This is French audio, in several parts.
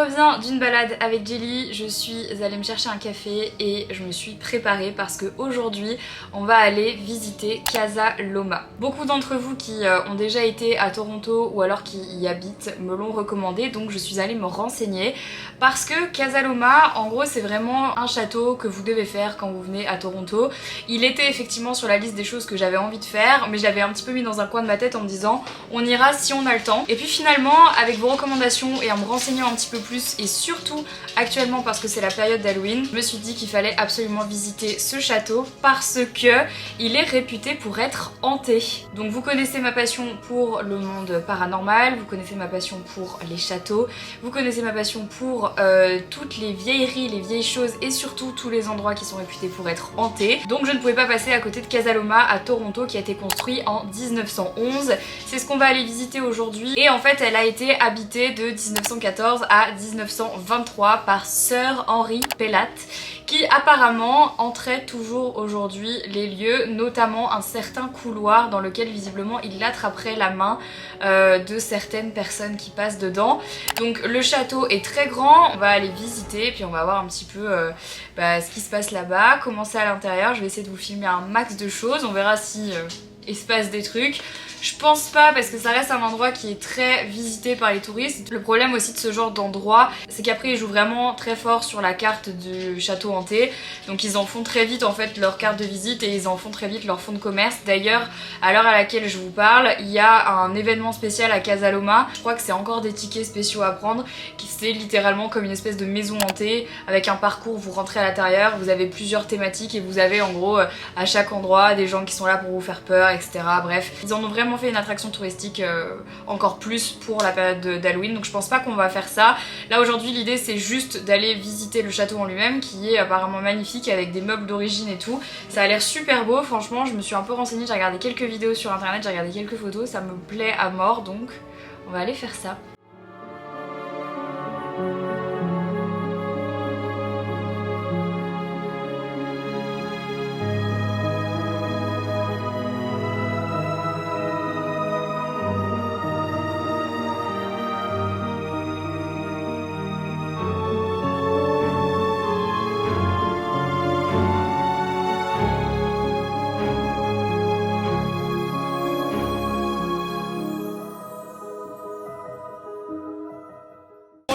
reviens d'une balade avec Jelly, je suis allée me chercher un café et je me suis préparée parce qu'aujourd'hui on va aller visiter Casa Loma. Beaucoup d'entre vous qui ont déjà été à Toronto ou alors qui y habitent me l'ont recommandé, donc je suis allée me renseigner parce que Casa Loma, en gros c'est vraiment un château que vous devez faire quand vous venez à Toronto. Il était effectivement sur la liste des choses que j'avais envie de faire, mais je l'avais un petit peu mis dans un coin de ma tête en me disant on ira si on a le temps. Et puis finalement, avec vos recommandations et en me renseignant un petit peu plus, et surtout actuellement parce que c'est la période d'Halloween, je me suis dit qu'il fallait absolument visiter ce château parce que il est réputé pour être hanté. Donc vous connaissez ma passion pour le monde paranormal, vous connaissez ma passion pour les châteaux, vous connaissez ma passion pour toutes les vieilleries, les vieilles choses et surtout tous les endroits qui sont réputés pour être hantés. Donc je ne pouvais pas passer à côté de Casa Loma à Toronto qui a été construit en 1911. C'est ce qu'on va aller visiter aujourd'hui et en fait elle a été habitée de 1914 à 1923 par Sir Henry Pellatt qui apparemment entrait toujours aujourd'hui les lieux, notamment un certain couloir dans lequel visiblement il attraperait la main de certaines personnes qui passent dedans. Donc le château est très grand, on va aller visiter puis on va voir un petit peu ce qui se passe là-bas, comment c'est à l'intérieur. Je vais essayer de vous filmer un max de choses, on verra si il se passe des trucs. Je pense pas parce que ça reste un endroit qui est très visité par les touristes. Le problème aussi de ce genre d'endroit, c'est qu'après ils jouent vraiment très fort sur la carte du château hanté. Donc ils en font très vite en fait leur carte de visite et ils en font très vite leur fonds de commerce. D'ailleurs, à l'heure à laquelle je vous parle, il y a un événement spécial à Casa Loma. Je crois que c'est encore des tickets spéciaux à prendre, qui c'est littéralement comme une espèce de maison hantée avec un parcours, vous rentrez à l'intérieur, vous avez plusieurs thématiques et vous avez en gros à chaque endroit des gens qui sont là pour vous faire peur, etc. Bref, ils en ont vraiment fait une attraction touristique encore plus pour la période d'Halloween, donc je pense pas qu'on va faire ça. Là aujourd'hui l'idée c'est juste d'aller visiter le château en lui-même qui est apparemment magnifique avec des meubles d'origine et tout. Ça a l'air super beau, franchement je me suis un peu renseignée, j'ai regardé quelques vidéos sur internet, j'ai regardé quelques photos, ça me plaît à mort donc on va aller faire ça.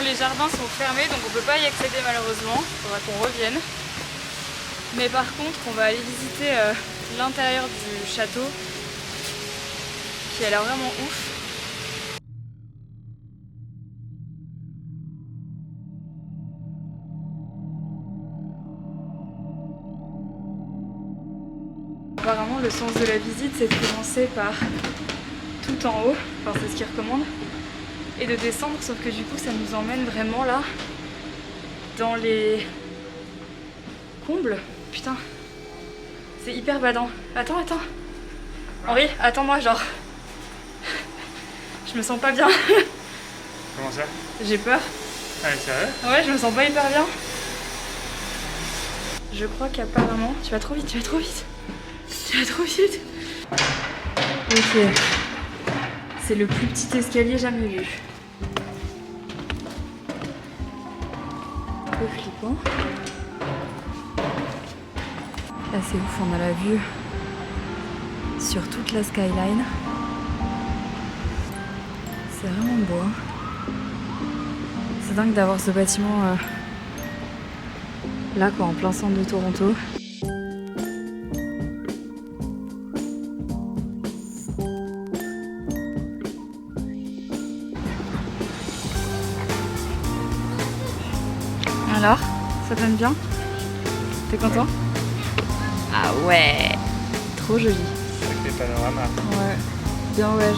Les jardins sont fermés donc on peut pas y accéder malheureusement, il faudra qu'on revienne. Mais par contre on va aller visiter l'intérieur du château qui a l'air vraiment ouf. Apparemment le sens de la visite c'est de commencer par tout en haut, enfin c'est ce qu'ils recommandent, et de descendre, sauf que du coup ça nous emmène vraiment là dans les combles. Putain, c'est hyper badant. Attends, Henri, attends-moi, genre je me sens pas bien. Comment ça? J'ai peur. Ah sérieux? Ouais, je me sens pas hyper bien. Je crois qu'apparemment... Tu vas trop vite. Ok. C'est le plus petit escalier jamais vu. Un peu flippant. Là c'est ouf, on a la vue sur toute la skyline. C'est vraiment beau. Hein. C'est dingue d'avoir ce bâtiment là quoi, en plein centre de Toronto. Alors, ça donne bien? T'es content? Ah ouais, trop joli. Sacré panorama. Ouais, bien ouais.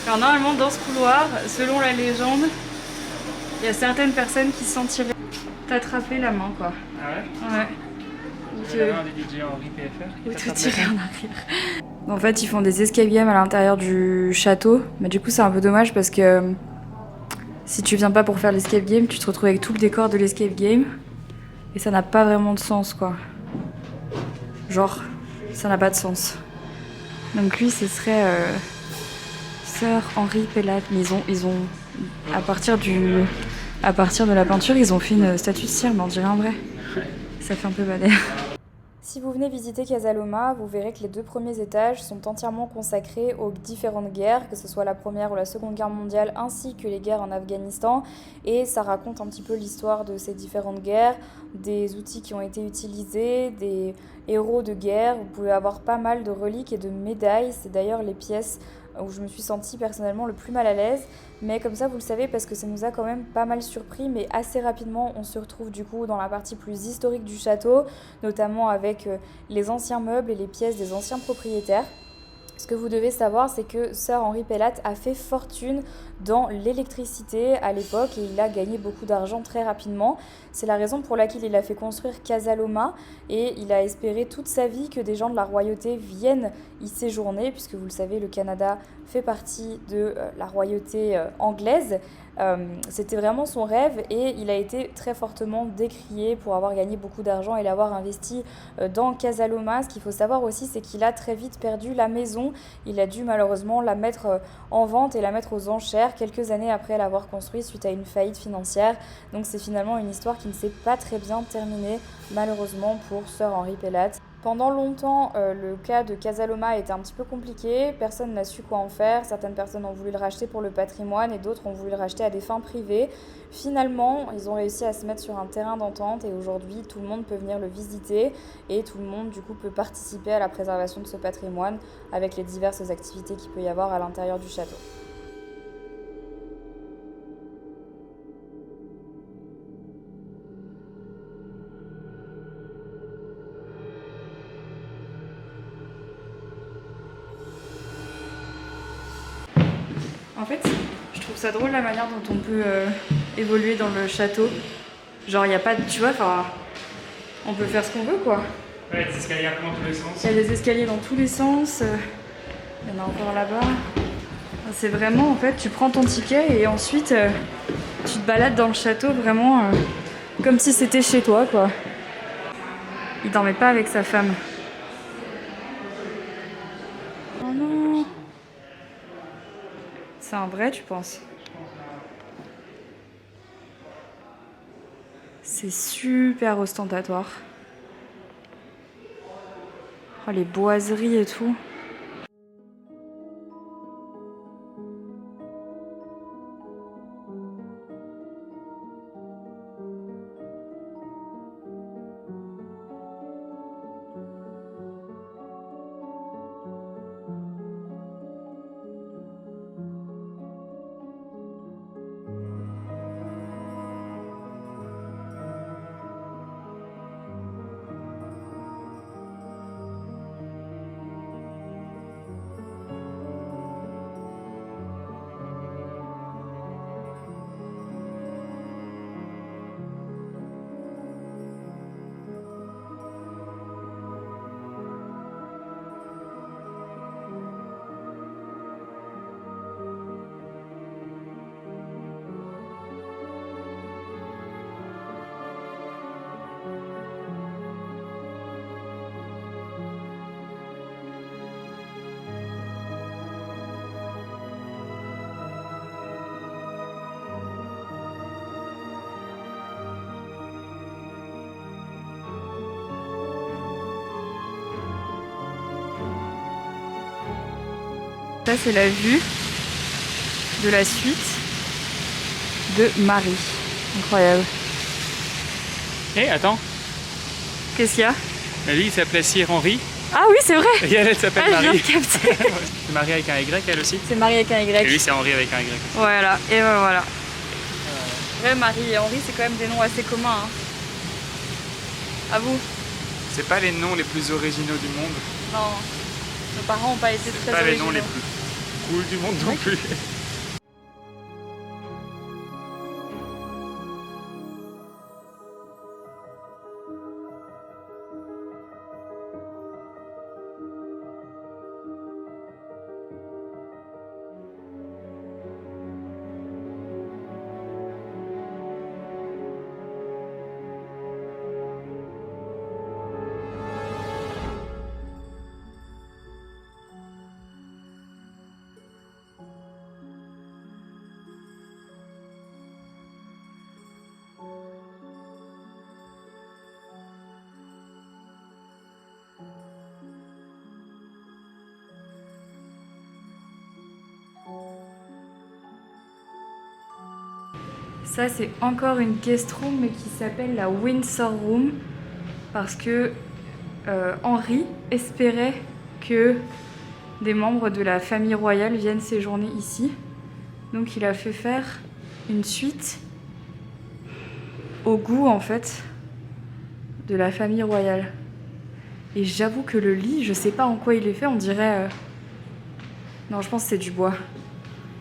Alors normalement dans ce couloir, selon la légende, il y a certaines personnes qui se sentiraient t'attraper la main quoi. Ah ouais? Ouais. Il y a un des DJ Henri PFR Ou te tirer en arrière. En fait, ils font des escape games à l'intérieur du château, mais du coup, c'est un peu dommage parce que si tu viens pas pour faire l'escape game, tu te retrouves avec tout le décor de l'escape game et ça n'a pas vraiment de sens, quoi. Genre, ça n'a pas de sens. Donc lui, ce serait Sir Henry Pellat. Mais ils ont à partir de la peinture, ils ont fait une statue de cire, mais on dirait un vrai. Ça fait un peu bader. Si vous venez visiter Casa Loma, vous verrez que les 2 premiers étages sont entièrement consacrés aux différentes guerres, que ce soit la Première ou la Seconde Guerre mondiale, ainsi que les guerres en Afghanistan. Et ça raconte un petit peu l'histoire de ces différentes guerres, des outils qui ont été utilisés, des héros de guerre. Vous pouvez avoir pas mal de reliques et de médailles. C'est d'ailleurs les pièces où je me suis sentie personnellement le plus mal à l'aise. Mais comme ça, vous le savez, parce que ça nous a quand même pas mal surpris, mais assez rapidement, on se retrouve du coup dans la partie plus historique du château, notamment avec les anciens meubles et les pièces des anciens propriétaires. Ce que vous devez savoir, c'est que Sir Henry Pellat a fait fortune dans l'électricité à l'époque et il a gagné beaucoup d'argent très rapidement. C'est la raison pour laquelle il a fait construire Casa Loma et il a espéré toute sa vie que des gens de la royauté viennent y séjourner, puisque vous le savez, le Canada fait partie de la royauté anglaise. C'était vraiment son rêve et il a été très fortement décrié pour avoir gagné beaucoup d'argent et l'avoir investi dans Casa Loma. Ce qu'il faut savoir aussi, c'est qu'il a très vite perdu la maison. Il a dû malheureusement la mettre en vente et la mettre aux enchères quelques années après l'avoir construite suite à une faillite financière. Donc c'est finalement une histoire qui ne s'est pas très bien terminée, malheureusement, pour Sir Henry Pellat. Pendant longtemps, le cas de Casa Loma était un petit peu compliqué, personne n'a su quoi en faire, certaines personnes ont voulu le racheter pour le patrimoine et d'autres ont voulu le racheter à des fins privées. Finalement, ils ont réussi à se mettre sur un terrain d'entente et aujourd'hui tout le monde peut venir le visiter et tout le monde du coup peut participer à la préservation de ce patrimoine avec les diverses activités qu'il peut y avoir à l'intérieur du château. En fait, je trouve ça drôle la manière dont on peut évoluer dans le château. Genre, il n'y a pas de. Tu vois, enfin. On peut faire ce qu'on veut, quoi. Ouais, des escaliers dans tous les sens. Il y a des escaliers dans tous les sens. Il y en a encore là-bas. C'est vraiment, en fait, tu prends ton ticket et ensuite tu te balades dans le château vraiment comme si c'était chez toi, quoi. Il dormait pas avec sa femme. Oh non! C'est un vrai, tu penses? C'est super ostentatoire. Oh, les boiseries et tout. Ça, c'est la vue de la suite de Marie. Incroyable. Hé, attends. Qu'est-ce qu'il y a? Mais lui, il s'appelait Sir Henry. Ah oui, c'est vrai! Et elle s'appelle Ah, je viens Marie. de capter. C'est Marie avec un Y, elle aussi. C'est Marie avec un Et Y. lui, c'est Henri avec un Y. Voilà, et ben voilà. Ouais, Marie et Henri, c'est quand même des noms assez communs. Hein. À vous? C'est pas les noms les plus originaux du monde. Non, nos parents n'ont pas été C'est très pas les originaux. noms les plus cool du monde non plus. Ça c'est encore une guest room mais qui s'appelle la Windsor Room parce que Henri espérait que des membres de la famille royale viennent séjourner ici. Donc il a fait faire une suite au goût en fait de la famille royale. Et j'avoue que le lit, je sais pas en quoi il est fait, on dirait... Non, je pense que c'est du bois.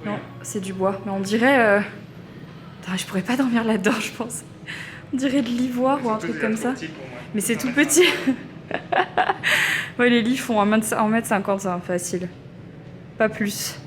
Oui. Non, c'est du bois. Mais on dirait... Attends, je pourrais pas dormir là-dedans, je pense. On dirait de l'ivoire ou un truc comme ça. Mais c'est tout petit. Ouais, les lits font 1m50, hein, facile. Pas plus.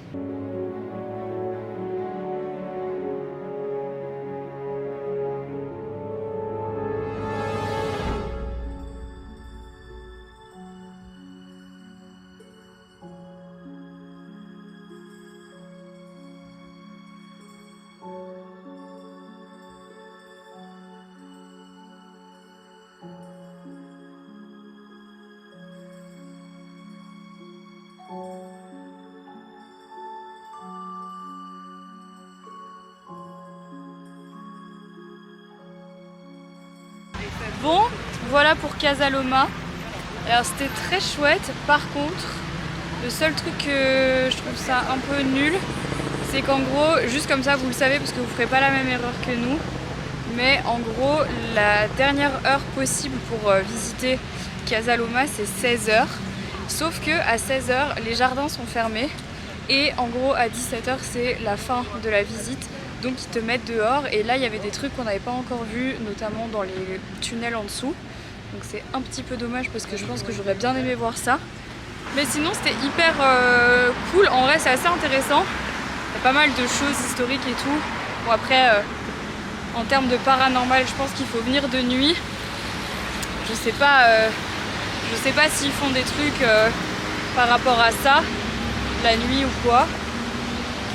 Bon, voilà pour Casa Loma. Alors c'était très chouette. Par contre, le seul truc que je trouve ça un peu nul, c'est qu'en gros, juste comme ça vous le savez parce que vous ferez pas la même erreur que nous, mais en gros la dernière heure possible pour visiter Casa Loma c'est 16h. Sauf que à 16h les jardins sont fermés et en gros à 17h c'est la fin de la visite. Donc ils te mettent dehors et là il y avait des trucs qu'on n'avait pas encore vus, notamment dans les tunnels en dessous. Donc c'est un petit peu dommage parce que je pense que j'aurais bien aimé voir ça. Mais sinon c'était hyper cool, en vrai c'est assez intéressant. Il y a pas mal de choses historiques et tout. Bon après en termes de paranormal je pense qu'il faut venir de nuit. Je sais pas s'ils font des trucs par rapport à ça, la nuit ou quoi.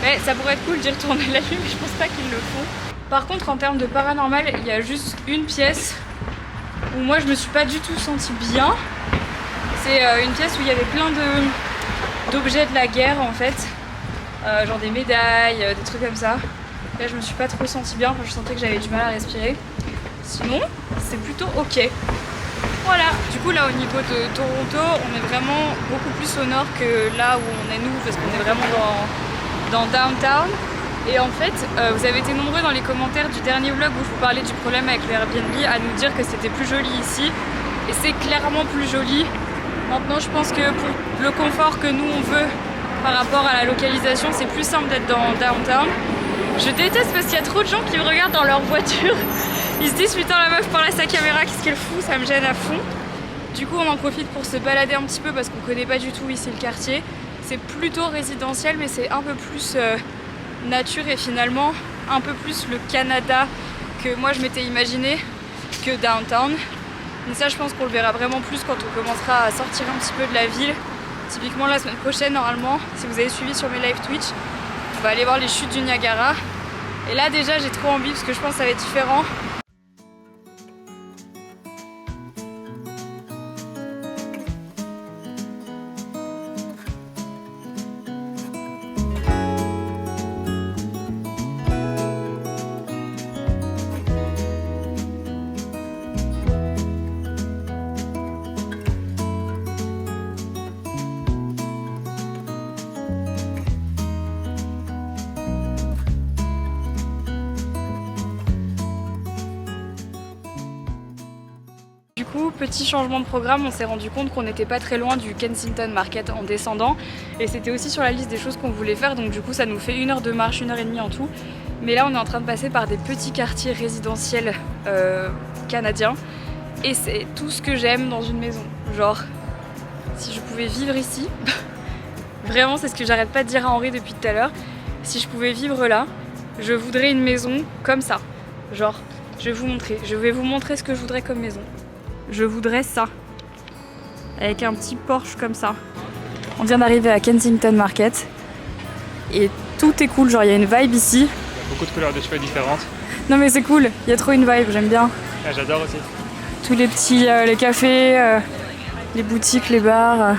Mais ça pourrait être cool d'y retourner la nuit, mais je pense pas qu'ils le font. Par contre, en termes de paranormal, il y a juste une pièce où moi je me suis pas du tout sentie bien. C'est une pièce où il y avait plein d'objets de la guerre en fait. Genre des médailles, des trucs comme ça. Là je me suis pas trop sentie bien, enfin, je sentais que j'avais du mal à respirer. Sinon, c'est plutôt ok. Voilà, du coup là au niveau de Toronto, on est vraiment beaucoup plus au nord que là où on est nous, parce qu'on est vraiment dans downtown. Et en fait, vous avez été nombreux dans les commentaires du dernier vlog où je vous parlais du problème avec le Airbnb à nous dire que c'était plus joli ici. Et c'est clairement plus joli. Maintenant, je pense que pour le confort que nous on veut par rapport à la localisation, c'est plus simple d'être dans downtown. Je déteste parce qu'il y a trop de gens qui me regardent dans leur voiture. Ils se disent putain la meuf parle à sa caméra, qu'est-ce qu'elle fout, ça me gêne à fond. Du coup on en profite pour se balader un petit peu parce qu'on connaît pas du tout ici le quartier. C'est plutôt résidentiel mais c'est un peu plus nature et finalement un peu plus le Canada que moi je m'étais imaginé que downtown. Mais ça je pense qu'on le verra vraiment plus quand on commencera à sortir un petit peu de la ville. Typiquement la semaine prochaine normalement, si vous avez suivi sur mes live Twitch, on va aller voir les chutes du Niagara. Et là déjà j'ai trop envie parce que je pense que ça va être différent. Petit changement de programme, on s'est rendu compte qu'on n'était pas très loin du Kensington Market en descendant et c'était aussi sur la liste des choses qu'on voulait faire, donc du coup ça nous fait 1 heure de marche, 1h30 en tout. Mais là on est en train de passer par des petits quartiers résidentiels canadiens et c'est tout ce que j'aime dans une maison. Genre, si je pouvais vivre ici, vraiment c'est ce que j'arrête pas de dire à Henri depuis tout à l'heure, si je pouvais vivre là, je voudrais une maison comme ça. Genre, je vais vous montrer ce que je voudrais comme maison. Je voudrais ça, avec un petit Porsche comme ça. On vient d'arriver à Kensington Market et tout est cool, genre il y a une vibe ici. Il y a beaucoup de couleurs de cheveux différentes. Non mais c'est cool, il y a trop une vibe, j'aime bien. Ah, j'adore aussi. Tous les petits, les cafés, les boutiques, les bars.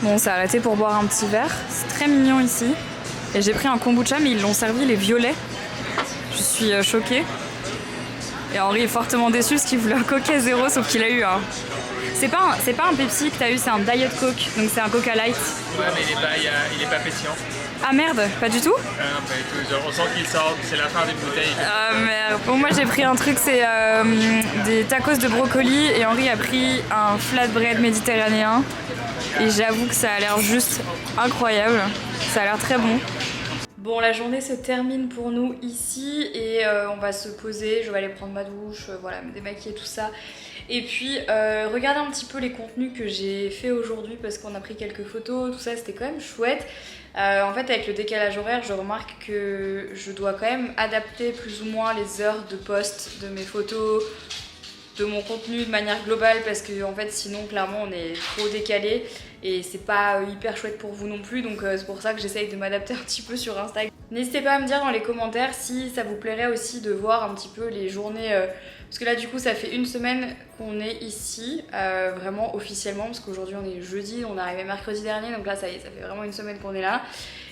Bon, on s'est arrêté pour boire un petit verre. C'est très mignon ici. Et j'ai pris un kombucha, mais ils l'ont servi les violets. Je suis choquée. Et Henri est fortement déçu parce qu'il voulait un Coca zéro, sauf qu'il a eu un. C'est pas un Pepsi que t'as eu, c'est un Diet Coke, donc c'est un Coca Light. Ouais, mais il est pas pétillant. Ah merde, pas du tout? Non, pas du tout. Genre, on sent qu'il sort, c'est la fin d'une bouteille. Ah merde. Bon, moi j'ai pris un truc, c'est des tacos de brocoli et Henri a pris un flatbread méditerranéen. Et j'avoue que ça a l'air juste incroyable. Ça a l'air très bon. Bon, la journée se termine pour nous ici et on va se poser. Je vais aller prendre ma douche, voilà, me démaquiller, tout ça. Et puis regarder un petit peu les contenus que j'ai fait aujourd'hui parce qu'on a pris quelques photos, tout ça, c'était quand même chouette. En fait, avec le décalage horaire, je remarque que je dois quand même adapter plus ou moins les heures de post de mes photos, de mon contenu de manière globale parce que en fait sinon clairement on est trop décalé et c'est pas hyper chouette pour vous non plus, donc c'est pour ça que j'essaye de m'adapter un petit peu sur Instagram. N'hésitez pas à me dire dans les commentaires si ça vous plairait aussi de voir un petit peu les journées parce que là du coup ça fait une semaine qu'on est ici vraiment officiellement parce qu'aujourd'hui on est jeudi, on est arrivé mercredi dernier, donc là ça y est, ça fait vraiment une semaine qu'on est là.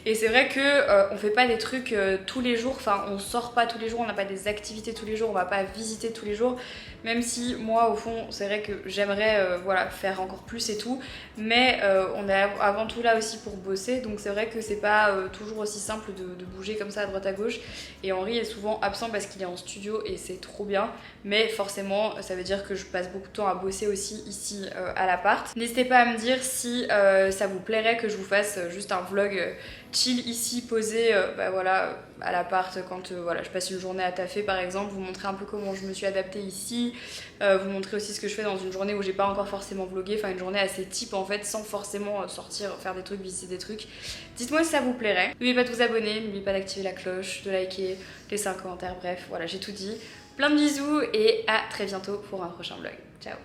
Et c'est vrai que on fait pas des trucs tous les jours, enfin on sort pas tous les jours, on n'a pas des activités tous les jours, on va pas visiter tous les jours, même si moi au fond c'est vrai que j'aimerais voilà, faire encore plus et tout, mais on est avant tout là aussi pour bosser, donc c'est vrai que c'est pas toujours aussi simple de bouger comme ça à droite à gauche, et Henri est souvent absent parce qu'il est en studio et c'est trop bien, mais forcément ça veut dire que je passe beaucoup de temps à bosser aussi ici à l'appart. N'hésitez pas à me dire si ça vous plairait que je vous fasse juste un vlog chill ici, posé bah voilà, à l'appart quand voilà, je passe une journée à taffer par exemple, vous montrer un peu comment je me suis adaptée ici, vous montrer aussi ce que je fais dans une journée où j'ai pas encore forcément vlogué, enfin une journée assez type en fait, sans forcément sortir, faire des trucs, visiter des trucs. Dites-moi si ça vous plairait. N'oubliez pas de vous abonner, n'oubliez pas d'activer la cloche, de liker, laisser un commentaire, bref, voilà, j'ai tout dit. Plein de bisous et à très bientôt pour un prochain vlog. Ciao.